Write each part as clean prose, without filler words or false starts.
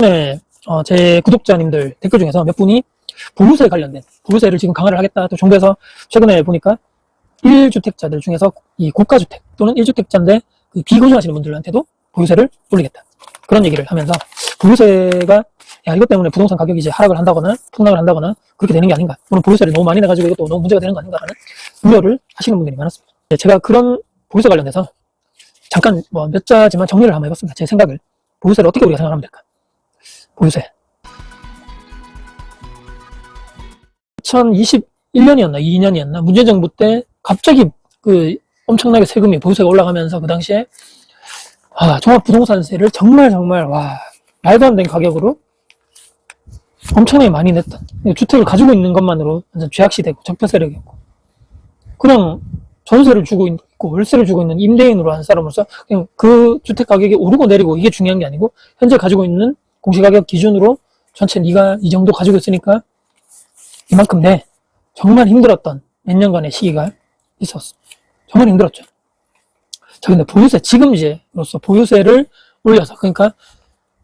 네, 제 구독자님들 댓글 중에서 몇 분이 보유세 관련된, 보유세를 지금 강화를 하겠다. 또 정부에서 최근에 보니까 1주택자들 중에서 이 고가주택 또는 1주택자인데 그 비건축하시는 분들한테도 보유세를 올리겠다. 그런 얘기를 하면서 보유세가 야, 이것 때문에 부동산 가격이 이제 하락을 한다거나 폭락을 한다거나 그렇게 되는 게 아닌가. 오늘 보유세를 너무 많이 내가지고 이것도 너무 문제가 되는 거 아닌가 하는 우려를 하시는 분들이 많았습니다. 제가 그런 보유세 관련해서 잠깐 몇 자지만 정리를 한번 해봤습니다. 제 생각을. 보유세를 어떻게 우리가 생각하면 될까? 보유세. 2021년이었나 2년이었나 문재인 정부 때 갑자기 그 엄청나게 세금이 보유세가 올라가면서 그 당시에 종합부동산세를 정말 말도 안 되는 가격으로 엄청나게 많이 냈던, 주택을 가지고 있는 것만으로 완전 죄악시 되고 적폐세력이었고, 그냥 전세를 주고 있고 월세를 주고 있는 임대인으로 한 사람으로서 그냥 그 주택 가격이 오르고 내리고 이게 중요한 게 아니고 현재 가지고 있는 공시가격 기준으로 전체 네가 이 정도 가지고 있으니까 이만큼 내. 정말 힘들었던 몇 년간의 시기가 있었어. 정말 힘들었죠. 자, 근데 보유세, 지금 이제로서 보유세를 올려서, 그러니까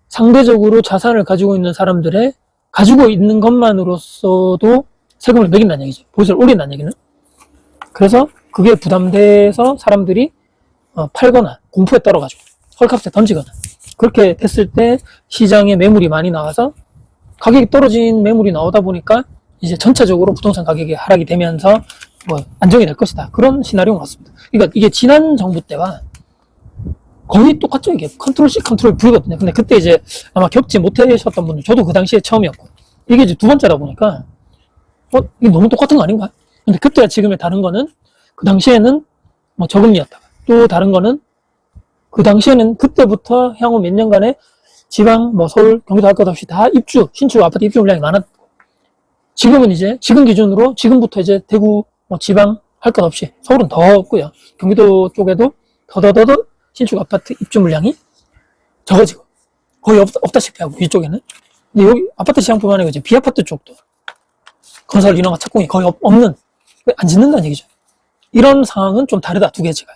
상대적으로 자산을 가지고 있는 사람들의 가지고 있는 것만으로서도 세금을 매긴다는 얘기죠. 보유세를 올린다는 얘기는. 그래서 그게 부담돼서 사람들이 팔거나 공포에 떨어가지고 헐값에 던지거나 그렇게 됐을 때 시장에 매물이 많이 나와서 가격이 떨어진 매물이 나오다 보니까 이제 전체적으로 부동산 가격이 하락이 되면서 안정이 될 것이다. 그런 시나리오가 같습니다. 그러니까 이게 지난 정부 때와 거의 똑같죠. 이게 컨트롤 C, 컨트롤 V거든요. 근데 그때 이제 아마 겪지 못하셨던 분들, 저도 그 당시에 처음이었고, 이게 이제 두 번째다 보니까, 이게 너무 똑같은 거 아닌가? 근데 그때와 지금의 다른 거는, 그 당시에는 저금리였다가, 또 다른 거는, 그 당시에는 그때부터 향후 몇 년간에 지방, 서울, 경기도 할 것 없이 다 신축 아파트 입주 물량이 많았고, 지금은 이제, 지금 기준으로, 지금부터 이제 대구, 지방 할 것 없이, 서울은 더 없고요. 경기도 쪽에도 더더더 신축 아파트 입주 물량이 적어지고, 거의 없다시피 하고, 위쪽에는. 근데 여기 아파트 시장뿐만 아니고 이제 비아파트 쪽도 건설 인허가 착공이 거의 없는, 안 짓는다는 얘기죠. 이런 상황은 좀 다르다, 두 개지가.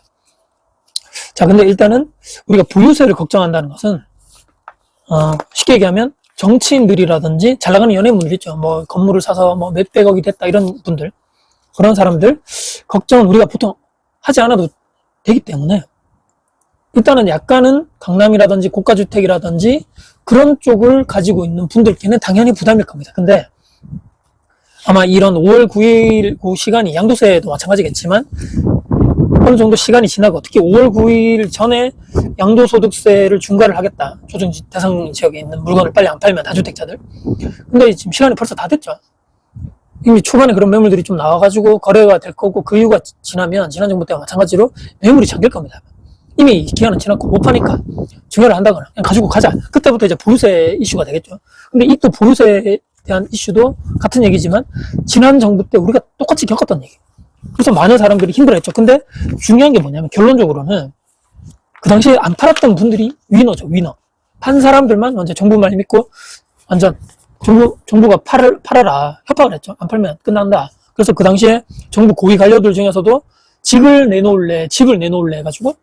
자, 근데 일단은 우리가 보유세를 걱정한다는 것은, 쉽게 얘기하면 정치인들이라든지 잘 나가는 연예인분들 있죠. 건물을 사서 몇백억이 됐다 이런 분들, 그런 사람들 걱정은 우리가 보통 하지 않아도 되기 때문에 일단은 약간은 강남이라든지 고가주택이라든지 그런 쪽을 가지고 있는 분들께는 당연히 부담일 겁니다. 근데 아마 이런 5월 9일 그 시간이 양도세도 마찬가지겠지만 어느 정도 시간이 지나고 특히 5월 9일 전에 양도소득세를 중과를 하겠다. 조정 대상 지역에 있는 물건을 빨리 안 팔면 다주택자들. 근데 지금 시간이 벌써 다 됐죠. 이미 초반에 그런 매물들이 좀 나와가지고 거래가 될 거고 그 이유가 지나면 지난 정부 때와 마찬가지로 매물이 잠길 겁니다. 이미 기한은 지났고 못 파니까 증여를 한다거나 그냥 가지고 가자. 그때부터 이제 보유세 이슈가 되겠죠. 근데 이 또 보유세에 대한 이슈도 같은 얘기지만 지난 정부 때 우리가 똑같이 겪었던 얘기. 그래서 많은 사람들이 힘들어했죠. 근데 중요한 게 뭐냐면 결론적으로는 그 당시에 안 팔았던 분들이 위너죠. 위너. 판 사람들만 완전 정부 말 믿고 완전 정부가 팔아라 협박을 했죠. 안 팔면 끝난다. 그래서 그 당시에 정부 고위 관료들 중에서도 집을 내놓을래 해가지고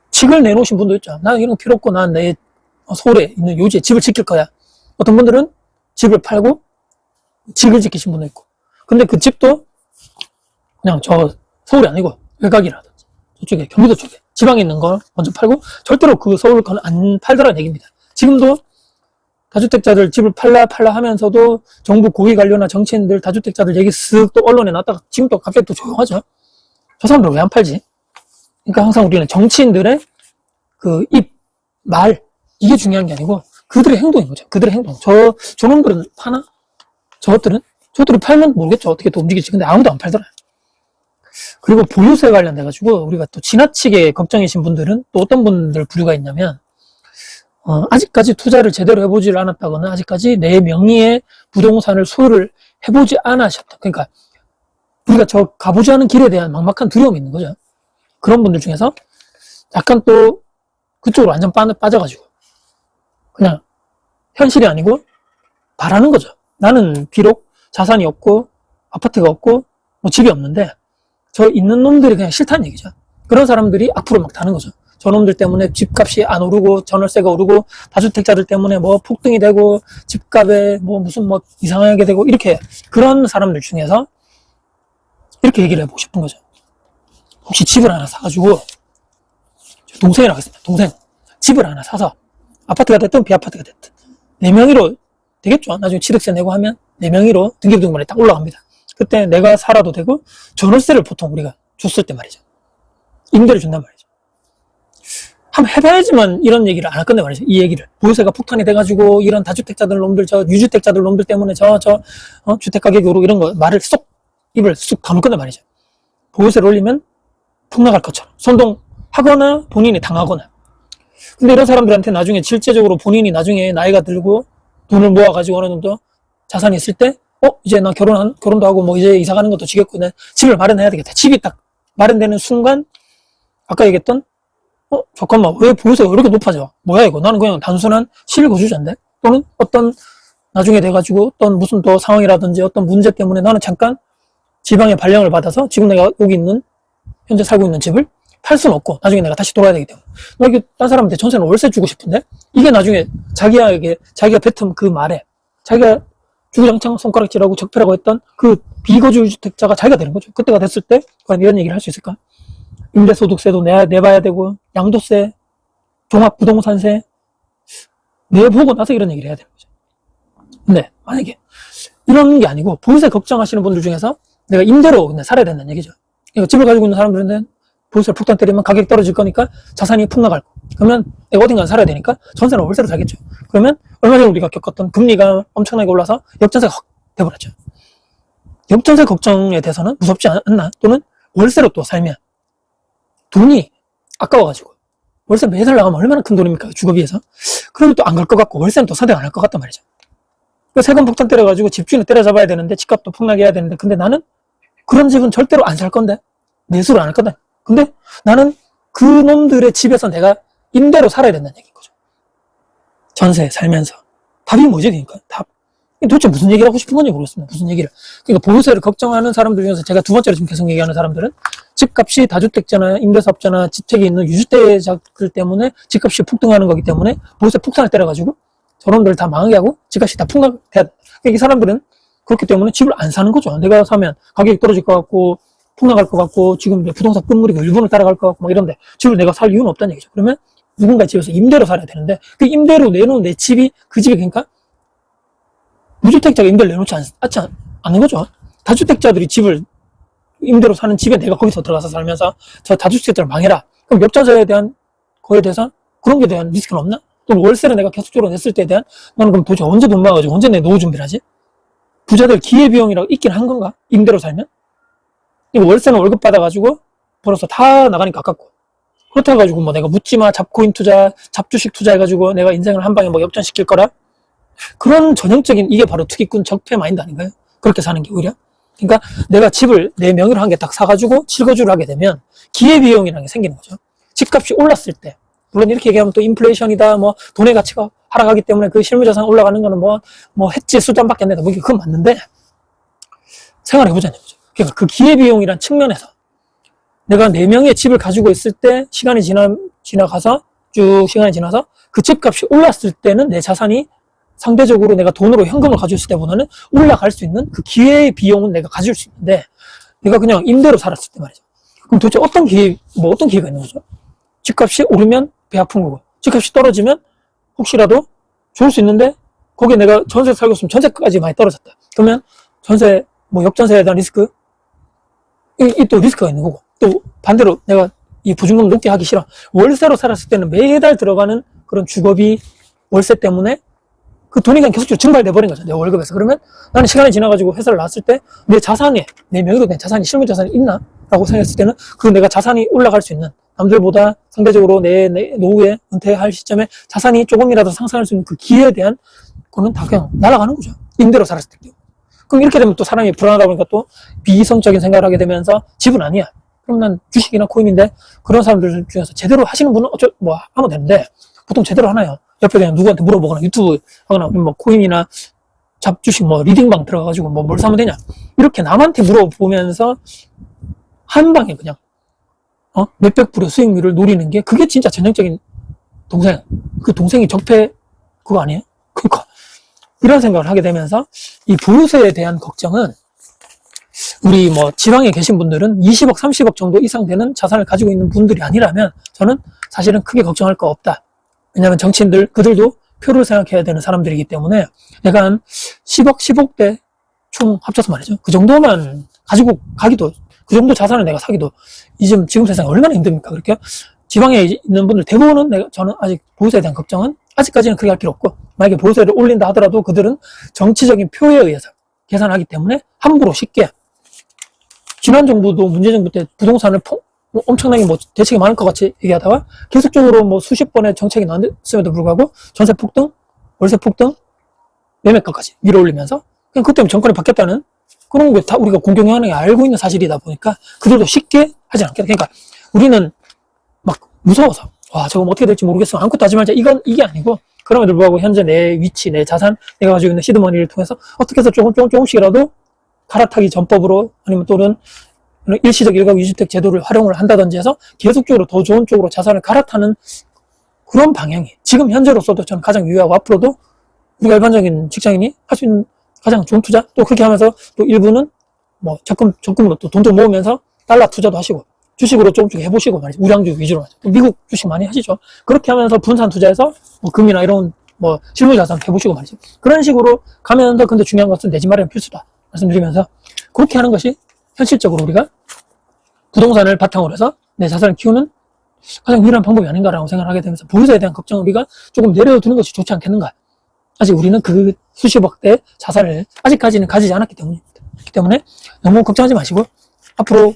집을 내놓으신 분도 있죠. 난 이런 거 필요 없고 난 내 서울에 있는 요지에 집을 지킬 거야. 어떤 분들은 집을 팔고 집을 지키신 분도 있고. 근데 그 집도 그냥 서울이 아니고 외곽이라든지 저쪽에 경기도 쪽에 지방에 있는 걸 먼저 팔고 절대로 그 서울 건 안 팔더라는 얘기입니다. 지금도 다주택자들 집을 팔라 하면서도 정부 고위 관료나 정치인들 다주택자들 얘기 쓱 또 언론에 나왔다가 지금 또 갑자기 또 조용하죠. 저 사람들 왜 안 팔지? 그러니까 항상 우리는 정치인들의 그 말 이게 중요한 게 아니고 그들의 행동인 거죠. 그들의 행동. 저놈들은 파나? 저것들은 팔면 모르겠죠. 어떻게 또 움직일지. 근데 아무도 안 팔더라. 그리고 보유세 관련돼가지고 우리가 또 지나치게 걱정이신 분들은 또 어떤 분들 부류가 있냐면 아직까지 투자를 제대로 해보질 않았다거나 아직까지 내 명의의 부동산을 소유를 해보지 않으셨다. 그러니까 우리가 저 가보지 않은 길에 대한 막막한 두려움이 있는 거죠. 그런 분들 중에서 약간 또 그쪽으로 완전 빠져가지고 그냥 현실이 아니고 바라는 거죠. 나는 비록 자산이 없고 아파트가 없고 집이 없는데 저 있는 놈들이 그냥 싫다는 얘기죠. 그런 사람들이 앞으로 막 다는 거죠. 저놈들 때문에 집값이 안 오르고 전월세가 오르고 다주택자들 때문에 뭐 폭등이 되고 집값에 뭐 무슨 뭐 이상하게 되고 이렇게 그런 사람들 중에서 이렇게 얘기를 해보고 싶은 거죠. 혹시 집을 하나 사가지고 동생이라고 했습니다. 동생 집을 하나 사서 아파트가 됐든 비아파트가 됐든 내 명의로 되겠죠. 나중에 취득세 내고 하면 내 명의로 등기부등본에 딱 올라갑니다. 그때 내가 살아도 되고 전월세를 보통 우리가 줬을 때 말이죠. 임대를 준단 말이죠. 한번 해봐야지만 이런 얘기를 안 할 건데 말이죠. 이 얘기를. 보유세가 폭탄이 돼가지고 이런 다주택자들 놈들, 저 유주택자들 놈들 때문에 주택가격 오르고 이런 거 말을 입을 쑥 다물 건데 말이죠. 보유세를 올리면 폭락할 것처럼 선동하거나 본인이 당하거나. 근데 이런 사람들한테 나중에 실제적으로 본인이 나중에 나이가 들고 돈을 모아가지고 어느 정도 자산이 있을 때 이제 나 결혼도 하고 뭐 이제 이사 가는 것도 지겹고 내 집을 마련해야 되겠다. 집이 딱 마련되는 순간 아까 얘기했던 잠깐만 왜 보유세가 이렇게 높아져? 뭐야 이거? 나는 그냥 단순한 실거주자인데? 또는 어떤 나중에 돼가지고 어떤 무슨 또 상황이라든지 어떤 문제 때문에 나는 잠깐 지방의 발령을 받아서 지금 내가 여기 있는 현재 살고 있는 집을 팔 수는 없고 나중에 내가 다시 돌아야 되기 때문에 나 이게 딴 사람한테 전세는 월세 주고 싶은데 이게 나중에 자기가 뱉은 그 말에 자기가 주구장창 손가락질하고 적폐라고 했던 그 비거주주택자가 자기가 되는 거죠. 그때가 됐을 때 과연 이런 얘기를 할 수 있을까? 임대소득세도 내봐야 되고 양도세, 종합부동산세 내보고 나서 이런 얘기를 해야 되는 거죠. 근데 만약에 이런 게 아니고 보유세 걱정하시는 분들 중에서 내가 임대로 그냥 살아야 된다는 얘기죠. 그러니까 집을 가지고 있는 사람들은 보유세를 폭탄 때리면 가격이 떨어질 거니까 자산이 폭락할 거. 그러면 내가 어딘가 살아야 되니까 전세는 월세로 살겠죠. 그러면 얼마 전에 우리가 겪었던 금리가 엄청나게 올라서 역전세가 확 돼버렸죠. 역전세 걱정에 대해서는 무섭지 않나? 또는 월세로 또 살면 돈이 아까워가지고 월세 매달 나가면 얼마나 큰 돈입니까? 주거비에서. 그러면 또 안 갈 것 같고 월세는 또 선택 안 할 것 같단 말이죠. 세금 폭탄 때려가지고 집주인을 때려잡아야 되는데 집값도 폭락해야 되는데 근데 나는 그런 집은 절대로 안 살 건데 매수를 안 할 건데 근데 나는 그 놈들의 집에서 내가 임대로 살아야 된다는 얘기인 거죠. 전세 살면서 답이 뭐지? 그러니까 답. 도대체 무슨 얘기를 하고 싶은 건지 모르겠습니다. 무슨 얘기를. 그러니까 보유세를 걱정하는 사람들 중에서 제가 두 번째로 지금 계속 얘기하는 사람들은 집값이 다주택자나 임대사업자나 주택에 있는 유주택자들 때문에 집값이 폭등하는 거기 때문에 보유세 폭탄을 때려가지고 저놈들 다 망하게 하고 집값이 다 폭락해야 돼. 그러니까 이 사람들은 그렇기 때문에 집을 안 사는 거죠. 내가 사면 가격이 떨어질 것 같고 폭락할 것 같고 지금 부동산 끝물이고 일본을 따라갈 것 같고 막 이런데 집을 내가 살 이유는 없다는 얘기죠. 그러면 누군가의 집에서 임대로 살아야 되는데 그 임대로 내놓은 내 집이 그 집이 그러니까 무주택자가 임대를 내놓지 않는 거죠. 다주택자들이 집을 임대로 사는 집에 내가 거기서 들어가서 살면서 저 다주택자를 망해라. 그럼 엽자자에 대한 거에 대해서 그런 게 대한 리스크는 없나? 또 월세를 내가 계속적으로 냈을 때에 대한 나는 그럼 도대체 언제 돈 모아가지고 언제 내 노후 준비를 하지? 부자들 기회비용이라고 있긴 한 건가? 임대로 살면? 이거 월세는 월급 받아가지고 벌어서 다 나가니까 아깝고 그렇다 해가지고 뭐 내가 묻지마 잡코인 투자 잡주식 투자해가지고 내가 인생을 한 방에 뭐 역전시킬 거라 그런 전형적인 이게 바로 투기꾼 적폐 마인드 아닌가요? 그렇게 사는 게 오히려 그러니까 내가 집을 내 명의로 한 개 딱 사가지고 실거주를 하게 되면 기회비용이라는 게 생기는 거죠. 집값이 올랐을 때 물론 이렇게 얘기하면 또 인플레이션이다 뭐 돈의 가치가 하락하기 때문에 그 실무자산 올라가는 거는 뭐 해지 수단밖에 안 된다 뭐 그건 맞는데 생활해보자는 거죠. 그러니까 그 기회비용이란 측면에서 내가 내 명의의 집을 가지고 있을 때 시간이 지나가서 쭉 시간이 지나서 그 집값이 올랐을 때는 내 자산이 상대적으로 내가 돈으로 현금을 가지고 있을 때보다는 올라갈 수 있는 그 기회의 비용은 내가 가질 수 있는데 내가 그냥 임대로 살았을 때 말이죠. 그럼 도대체 어떤 기회가 있는 거죠? 집값이 오르면 배 아픈 거고 집값이 떨어지면 혹시라도 좋을 수 있는데 거기에 내가 전세 살고 있으면 전세까지 많이 떨어졌다. 그러면 전세 역전세에 대한 리스크 이 또 리스크가 있는 거고 또 반대로 내가 이 보증금 높게 하기 싫어. 월세로 살았을 때는 매달 들어가는 그런 주거비 월세 때문에 그 돈이 그냥 계속적으로 증발돼 버린 거죠. 내 월급에서. 그러면 나는 시간이 지나가지고 회사를 나왔을 때 내 자산에 내 명의로 된 자산이 실무 자산이 있나? 라고 생각했을 때는 그 내가 자산이 올라갈 수 있는 남들보다 상대적으로 내 노후에 은퇴할 시점에 자산이 조금이라도 상승할 수 있는 그 기회에 대한 그거는 다 그냥 날아가는 거죠. 임대로 살았을 때. 그럼 이렇게 되면 또 사람이 불안하다 보니까 또 비이성적인 생각을 하게 되면서 집은 아니야. 그럼 난 주식이나 코인인데 그런 사람들 중에서 제대로 하시는 분은 하면 되는데 보통 제대로 하나요? 옆에 그냥 누구한테 물어보거나 유튜브 하거나 뭐 코인이나 잡주식 리딩방 들어가가지고 뭘 사면 되냐? 이렇게 남한테 물어보면서 한 방에 그냥 몇백 불의 수익률을 노리는 게 그게 진짜 전형적인 동생. 그 동생이 적폐 그거 아니에요? 그러니까 이런 생각을 하게 되면서 이 보유세에 대한 걱정은 우리 뭐 지방에 계신 분들은 20억, 30억 정도 이상 되는 자산을 가지고 있는 분들이 아니라면 저는 사실은 크게 걱정할 거 없다. 왜냐하면 정치인들 그들도 표를 생각해야 되는 사람들이기 때문에 내가 한 10억, 10억대 총 합쳐서 말이죠. 그 정도만 가지고 가기도 그 정도 자산을 내가 사기도 지금 세상에 얼마나 힘듭니까? 그렇게 지방에 있는 분들 대부분은 저는 아직 보유세에 대한 걱정은 아직까지는 크게 할 필요 없고 만약에 보유세를 올린다 하더라도 그들은 정치적인 표에 의해서 계산하기 때문에 함부로 쉽게 지난 정부도 문재인 정부 때 부동산을 엄청나게 뭐 대책이 많을 것 같이 얘기하다가 계속적으로 뭐 수십 번의 정책이 나왔음에도 불구하고 전세 폭등, 월세 폭등, 매매가까지 밀어 올리면서 그냥 그때 정권이 바뀌었다는 그런 게 다 우리가 공경연하게 알고 있는 사실이다 보니까 그들도 쉽게 하지 않겠다. 그러니까 우리는 막 무서워서 와 저거 어떻게 될지 모르겠어 아무것도 하지 말자 이게 아니고 그럼에도 불구하고 현재 내 위치, 내 자산, 내가 가지고 있는 시드머니를 통해서 어떻게 해서 조금씩이라도 갈아타기 전법으로 아니면 또는 일시적 일가구 이주택 제도를 활용을 한다든지 해서 계속적으로 더 좋은 쪽으로 자산을 갈아타는 그런 방향이 지금 현재로서도 저는 가장 유효하고 앞으로도 우리가 일반적인 직장인이 할 수 있는 가장 좋은 투자 또 그렇게 하면서 또 일부는 뭐 적금으로 또 돈도 모으면서 달러 투자도 하시고 주식으로 조금씩 해보시고 말이죠. 우량주 위주로 미국 주식 많이 하시죠. 그렇게 하면서 분산 투자해서 뭐 금이나 이런 뭐 실물 자산 해보시고 말이죠. 그런 식으로 가면서 근데 중요한 것은 내 집 마련 필수다 말씀드리면서 그렇게 하는 것이 현실적으로 우리가 부동산을 바탕으로 해서 내 자산을 키우는 가장 유일한 방법이 아닌가라고 생각을 하게 되면서 보유세에 대한 걱정을 우리가 조금 내려두는 것이 좋지 않겠는가. 아직 우리는 그 수십억대 자산을 아직까지는 가지지 않았기 때문에 너무 걱정하지 마시고 앞으로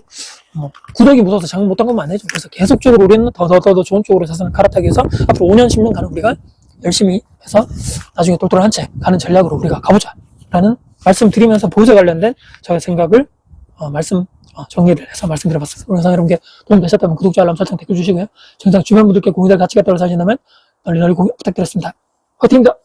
뭐 구더기 무서워서 장을 못 담그면 안 되죠. 그래서 계속적으로 우리는 더 좋은 쪽으로 자산을 갈아타기 위해서 앞으로 5년, 10년간은 우리가 열심히 해서 나중에 똘똘한 채 가는 전략으로 우리가 가보자라는 말씀 드리면서 보유세 관련된 저의 생각을 정리를 해서 말씀드려봤습니다. 오늘 영상 여러분께 도움 되셨다면 구독자, 알람 설정, 댓글 주시고요. 정상 주변 분들께 공유될 가치가 있다고 사신다면 널리 공유 부탁드렸습니다. 화이팅입니다.